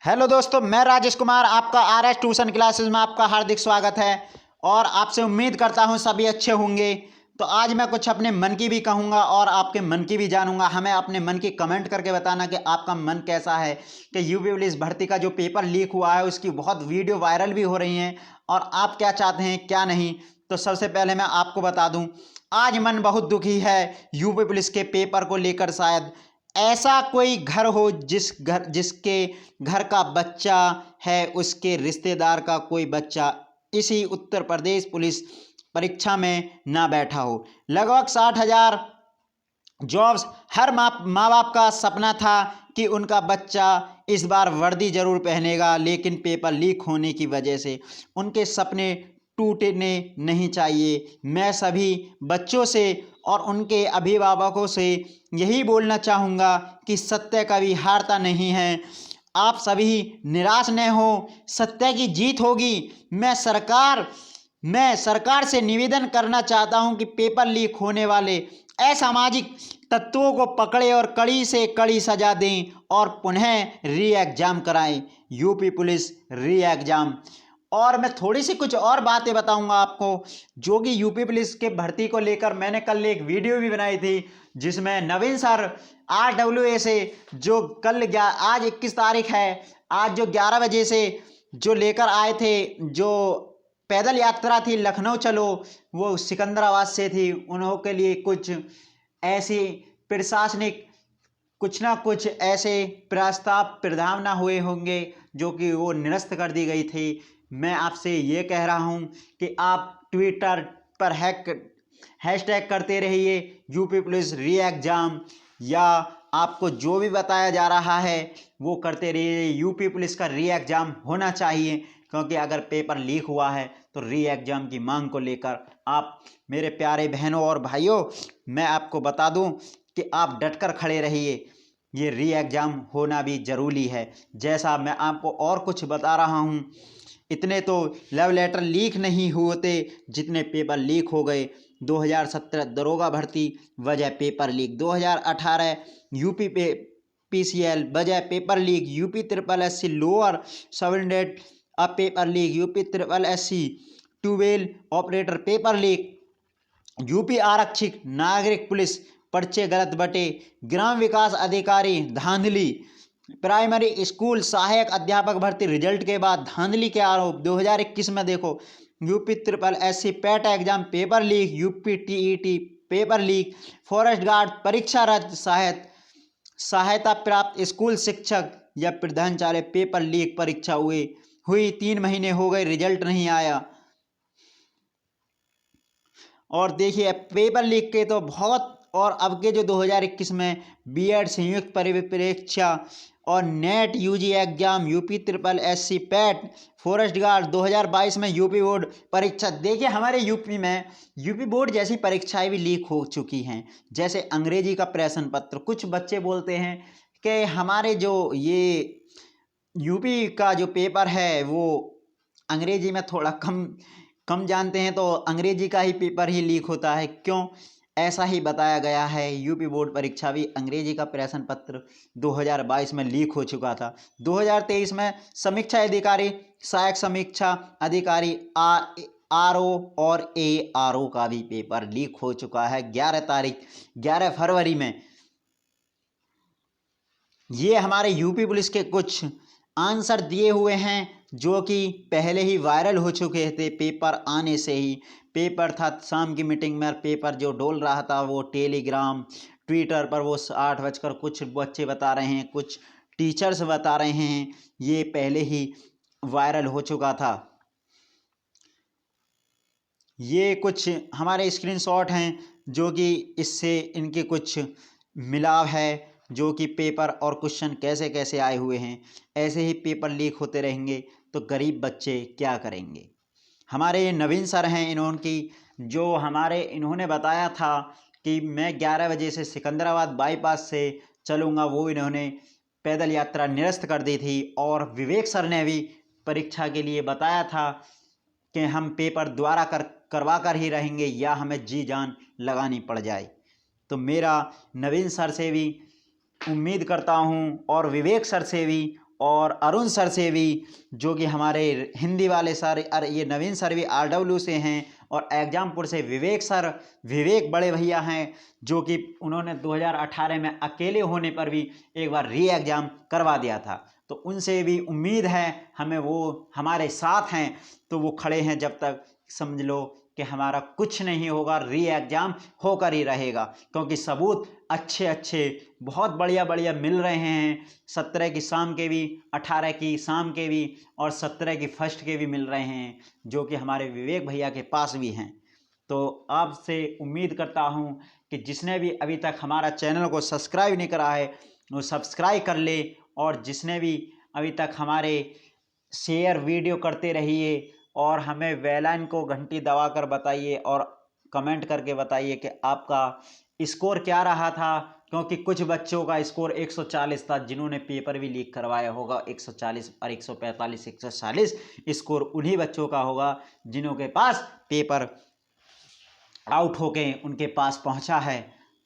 Hello दोस्तों, मैं राजेश कुमार आपका आरएस ट्यूशन क्लासेस में आपका हार्दिक स्वागत है। और आपसे उम्मीद करता हूं सभी अच्छे होंगे। तो आज मैं कुछ अपने मन की भी कहूंगा और आपके मन की भी जानूंगा। हमें अपने मन की कमेंट करके बताना कि आपका मन कैसा है कि यूपी पुलिस भर्ती का जो पेपर लीक हुआ है उसकी बहुत वीडियो वायरल भी हो रही हैं और आप क्या चाहते हैं क्या नहीं। तो सबसे पहले मैं आपको बता दूं, आज मन बहुत दुखी है यूपी पुलिस के पेपर को लेकर। शायद ऐसा कोई घर हो जिसके घर का बच्चा है, उसके रिश्तेदार का कोई बच्चा इसी उत्तर प्रदेश पुलिस परीक्षा में ना बैठा हो। लगभग 60,000 जॉब्स हर माँ बाप का सपना था कि उनका बच्चा इस बार वर्दी जरूर पहनेगा, लेकिन पेपर लीक होने की वजह से उनके सपने टूटने नहीं चाहिए। मैं सभी बच्चों से और उनके अभिभावकों से यही बोलना चाहूँगा कि सत्य कभी हारता नहीं है। आप सभी निराश न हो, सत्य की जीत होगी। मैं सरकार से निवेदन करना चाहता हूं कि पेपर लीक होने वाले असामाजिक तत्वों को पकड़े और कड़ी से कड़ी सजा दें और पुनः री एग्जाम कराएं। यूपी पुलिस री एग्जाम। और मैं थोड़ी सी कुछ और बातें बताऊंगा आपको, जो कि यूपी पुलिस के भर्ती को लेकर मैंने कल एक वीडियो भी बनाई थी, जिसमें नवीन सर RWA से जो आज 21 तारीख है, आज जो 11 बजे से जो लेकर आए थे, जो पैदल यात्रा थी लखनऊ चलो, वो सिकंदराबाद से थी। उन्हों के लिए कुछ ऐसी प्रशासनिक कुछ ना कुछ ऐसे प्रस्ताव प्रधावना हुए होंगे जो कि वो निरस्त कर दी गई थी। मैं आपसे ये कह रहा हूँ कि आप ट्विटर पर हैशटैग करते रहिए यूपी पुलिस री एग्जाम, या आपको जो भी बताया जा रहा है वो करते रहिए। यूपी पुलिस का री एग्जाम होना चाहिए, क्योंकि अगर पेपर लीक हुआ है तो री एग्जाम की मांग को लेकर आप मेरे प्यारे बहनों और भाइयों, मैं आपको बता दूं कि आप डटकर खड़े रहिए। ये री एग्जाम होना भी ज़रूरी है। जैसा मैं आपको और कुछ बता रहा हूँ, इतने तो लव लेटर लीक नहीं होते जितने पेपर लीक हो गए। 2017 दरोगा भर्ती वजह पेपर लीक, 2018 यूपी पे PCL वजह paper leak, UP triple SC lower subordinate अब paper leak, UP triple SC 12 operator paper leak, UP आरक्षित नागरिक पुलिस पर्चे गलत बटे, ग्राम विकास अधिकारी धांधली, प्राइमरी स्कूल सहायक अध्यापक भर्ती रिजल्ट के बाद धांधली के आरोप। 2021 में देखो, UP triple SC PAT exam paper leak, UP TET paper leak, forest guard परीक्षा रद्द, सहायता प्राप्त स्कूल शिक्षक या प्रधानाचार्य पेपर लीक, परीक्षा हुई 3 महीने हो गए, रिजल्ट नहीं आया। और देखिए पेपर लीक के तो बहुत, और अब के जो 2021 में BEd संयुक्त परीक्षा और net UG exam, UP triple SC PAT, forest guard 2022 में यूपी बोर्ड परीक्षा। देखिए हमारे यूपी में यूपी बोर्ड जैसी परीक्षाएं भी लीक हो चुकी हैं। जैसे अंग्रेजी का प्रश्न पत्र, कुछ बच्चे बोलते हैं कि हमारे जो ये यूपी का जो पेपर है वो अंग्रेजी में थोड़ा कम कम जानते हैं, तो अंग्रेजी का ही पेपर ही लीक होता है। क्यों? ऐसा ही बताया गया है। यूपी बोर्ड परीक्षा भी अंग्रेजी का प्रश्न पत्र 2022 में लीक हो चुका था। 2023 में समीक्षा अधिकारी, सहायक समीक्षा अधिकारी RO और ARO का भी पेपर लीक हो चुका है 11 फरवरी में। ये हमारे यूपी पुलिस के कुछ आंसर दिए हुए हैं जो कि पहले ही वायरल हो चुके थे पेपर आने से ही। पेपर था शाम की मीटिंग में, पेपर जो डोल रहा था वो टेलीग्राम ट्विटर पर वो 8 बजकर कुछ बच्चे बता रहे हैं, कुछ टीचर्स बता रहे हैं, ये पहले ही वायरल हो चुका था। ये कुछ हमारे स्क्रीनशॉट हैं जो कि इससे इनके कुछ मिलाव है, जो कि पेपर और क्वेश्चन कैसे कैसे आए हुए हैं। ऐसे ही पेपर लीक होते रहेंगे तो गरीब बच्चे क्या करेंगे। हमारे नवीन सर हैं, इन्होंने बताया था कि मैं 11 बजे से सिकंदराबाद बाईपास से चलूँगा, वो इन्होंने पैदल यात्रा निरस्त कर दी थी। और विवेक सर ने भी परीक्षा के लिए बताया था कि हम पेपर दोबारा करवा कर ही रहेंगे या हमें जी जान लगानी पड़ जाए। तो मेरा नवीन सर से भी उम्मीद करता हूँ और विवेक सर से भी और अरुण सर से भी, जो कि हमारे हिंदी वाले सर, ये नवीन सर भी RW से हैं, और एग्जामपुर से विवेक सर, विवेक बड़े भैया हैं, जो कि उन्होंने 2018 में अकेले होने पर भी एक बार री एग्ज़ाम करवा दिया था। तो उनसे भी उम्मीद है हमें, वो हमारे साथ हैं, तो वो खड़े हैं जब तक, समझ लो कि हमारा कुछ नहीं होगा, री एग्ज़ाम होकर ही रहेगा, क्योंकि सबूत अच्छे अच्छे बहुत बढ़िया बढ़िया मिल रहे हैं। 17 की शाम के भी, 18 की शाम के भी, और 17 की फर्स्ट के भी मिल रहे हैं, जो कि हमारे विवेक भैया के पास भी हैं। तो आपसे उम्मीद करता हूं कि जिसने भी अभी तक हमारा चैनल को सब्सक्राइब नहीं करा है वो सब्सक्राइब कर ले, और जिसने भी अभी तक हमारे शेयर वीडियो करते रहिए, और हमें बेल आइकन को घंटी दबा कर बताइए, और कमेंट करके बताइए कि आपका स्कोर क्या रहा था, क्योंकि कुछ बच्चों का स्कोर 140 था, जिन्होंने पेपर भी लीक करवाया होगा। 140 और 145 140 स्कोर उन्हीं बच्चों का होगा जिन्हों के पास पेपर आउट होके उनके पास पहुंचा है।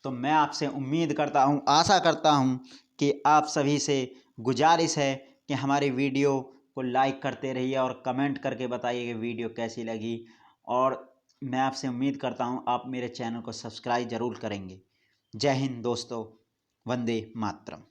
तो मैं आपसे उम्मीद करता हूं, आशा करता हूं कि आप सभी से गुजारिश है कि हमारी वीडियो को लाइक करते रहिए और कमेंट करके बताइए कि वीडियो कैसी लगी, और मैं आपसे उम्मीद करता हूं आप मेरे चैनल को सब्सक्राइब ज़रूर करेंगे। जय हिंद दोस्तों, वंदे मातरम।